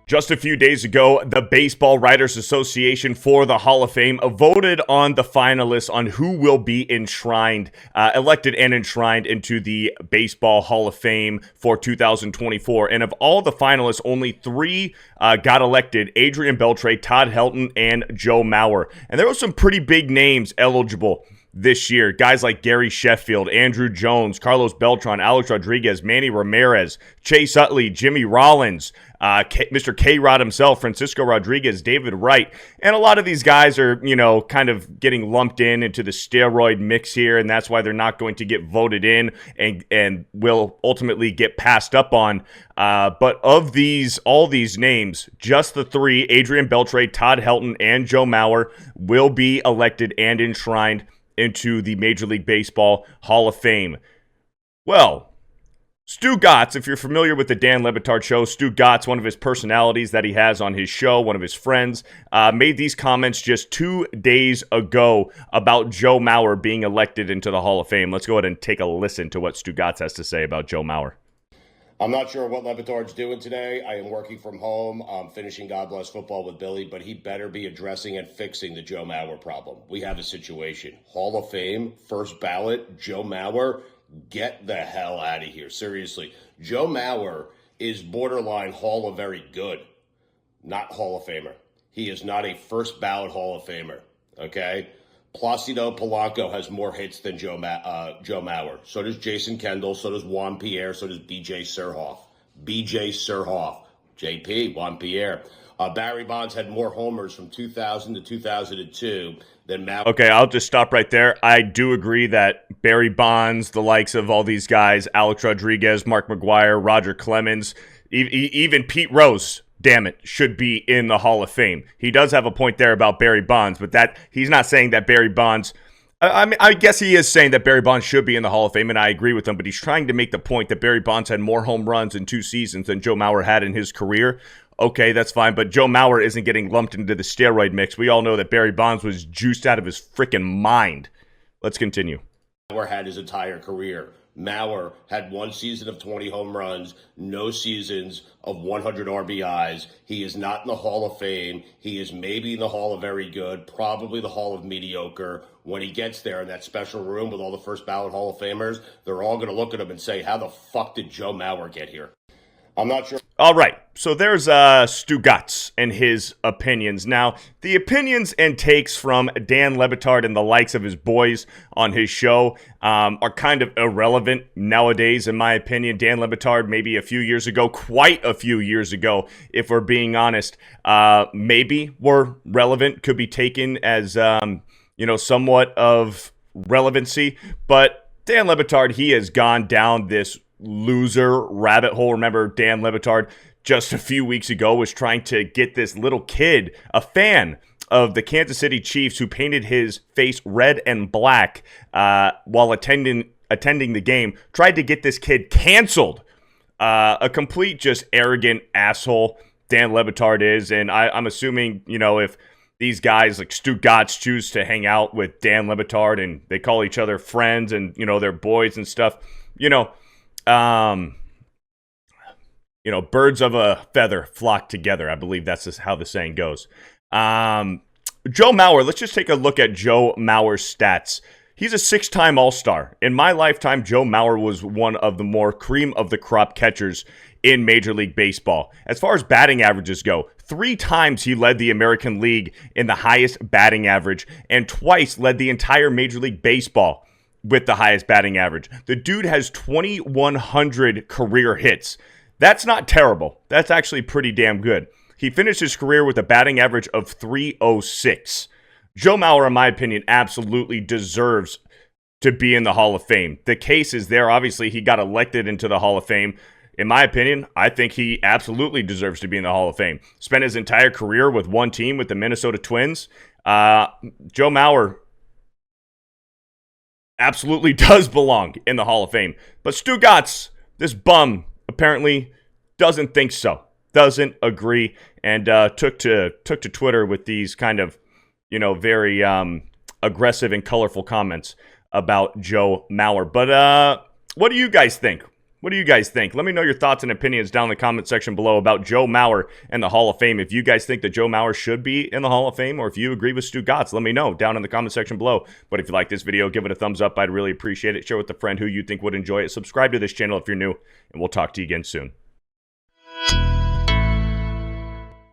Just a few days ago, the Baseball Writers Association for the Hall of Fame voted on the finalists on who will be elected and enshrined into the Baseball Hall of Fame for 2024. And of all the finalists, only three got elected: Adrian Beltre, Todd Helton, and Joe Mauer. And there were some pretty big names eligible this year. Guys like Gary Sheffield, Andrew Jones, Carlos Beltran, Alex Rodriguez, Manny Ramirez, Chase Utley, Jimmy Rollins, Mr. K-Rod himself, Francisco Rodriguez, David Wright. And a lot of these guys are, kind of getting lumped into the steroid mix here, and that's why they're not going to get voted in and will ultimately get passed up on. But of all these names, just the three, Adrian Beltre, Todd Helton, and Joe Mauer, will be elected and enshrined into the Major League Baseball Hall of Fame. Well, Stugotz, if you're familiar with the Dan Le Batard show, Stugotz, one of his personalities that he has on his show, one of his friends, made these comments just 2 days ago about Joe Mauer being elected into the Hall of Fame. Let's go ahead and take a listen to what Stugotz has to say about Joe Mauer. I'm not sure what Le Batard's doing today. I am working from home. I'm finishing God Bless Football with Billy, but he better be addressing and fixing the Joe Mauer problem. We have a situation. Hall of Fame, first ballot, Joe Mauer, get the hell out of here. Seriously. Joe Mauer is borderline Hall of Very Good, not Hall of Famer. He is not a first ballot Hall of Famer, okay? Placido Polanco has more hits than Joe Mauer. So does Jason Kendall. So does Juan Pierre. So does B.J. Surhoff. JP, Juan Pierre. Barry Bonds had more homers from 2000 to 2002 than Mauer. Okay, I'll just stop right there. I do agree that Barry Bonds, the likes of all these guys, Alex Rodriguez, Mark McGwire, Roger Clemens, even Pete Rose, damn it, should be in the Hall of Fame. He does have a point there about Barry Bonds, but that he's not saying that Barry Bonds, I guess he is saying that Barry Bonds should be in the Hall of Fame, and I agree with him, but he's trying to make the point that Barry Bonds had more home runs in 2 seasons than Joe Mauer had in his career. Okay, that's fine, but Joe Mauer isn't getting lumped into the steroid mix. We all know that Barry Bonds was juiced out of his freaking mind. Let's continue. Mauer had his entire career. Mauer had 1 season of 20 home runs, no seasons of 100 RBIs. He is not in the Hall of Fame. He is maybe in the Hall of Very Good, probably the Hall of Mediocre. When he gets there in that special room with all the first ballot Hall of Famers, they're all going to look at him and say, how the fuck did Joe Mauer get here? I'm not sure. All right, so there's Stugotz and his opinions. Now, the opinions and takes from Dan Le Batard and the likes of his boys on his show are kind of irrelevant nowadays, in my opinion. Dan Le Batard, maybe a few years ago, quite a few years ago, if we're being honest, maybe were relevant, could be taken as, somewhat of relevancy. But Dan Le Batard, he has gone down this loser rabbit hole. Remember, Dan Le Batard just a few weeks ago was trying to get this little kid, a fan of the Kansas City Chiefs, who painted his face red and black while attending the game, tried to get this kid canceled. A complete just arrogant asshole Dan Le Batard is, and I'm assuming, if these guys like Stugotz choose to hang out with Dan Le Batard and they call each other friends and, they're boys and stuff, birds of a feather flock together. I believe that's just how the saying goes. Joe Mauer, let's just take a look at Joe Mauer's stats. He's a 6-time All-Star. In my lifetime, Joe Mauer was one of the more cream of the crop catchers in Major League Baseball. As far as batting averages go, 3 times he led the American League in the highest batting average and twice led the entire Major League Baseball with the highest batting average. The dude has 2,100 career hits. That's not terrible. That's actually pretty damn good. He finished his career with a batting average of 306. Joe Mauer, in my opinion, absolutely deserves to be in the Hall of Fame. The case is there. Obviously, he got elected into the Hall of Fame. In my opinion, I think he absolutely deserves to be in the Hall of Fame. Spent his entire career with one team, with the Minnesota Twins. Joe Mauer absolutely does belong in the Hall of Fame. But Stugotz, this bum, apparently doesn't think so. Doesn't agree, and took to Twitter with these kind of, very aggressive and colorful comments about Joe Mauer. But what do you guys think? What do you guys think? Let me know your thoughts and opinions down in the comment section below about Joe Mauer and the Hall of Fame. If you guys think that Joe Mauer should be in the Hall of Fame, or if you agree with Stugotz, let me know down in the comment section below. But if you like this video, give it a thumbs up. I'd really appreciate it. Share with a friend who you think would enjoy it. Subscribe to this channel if you're new, and we'll talk to you again soon.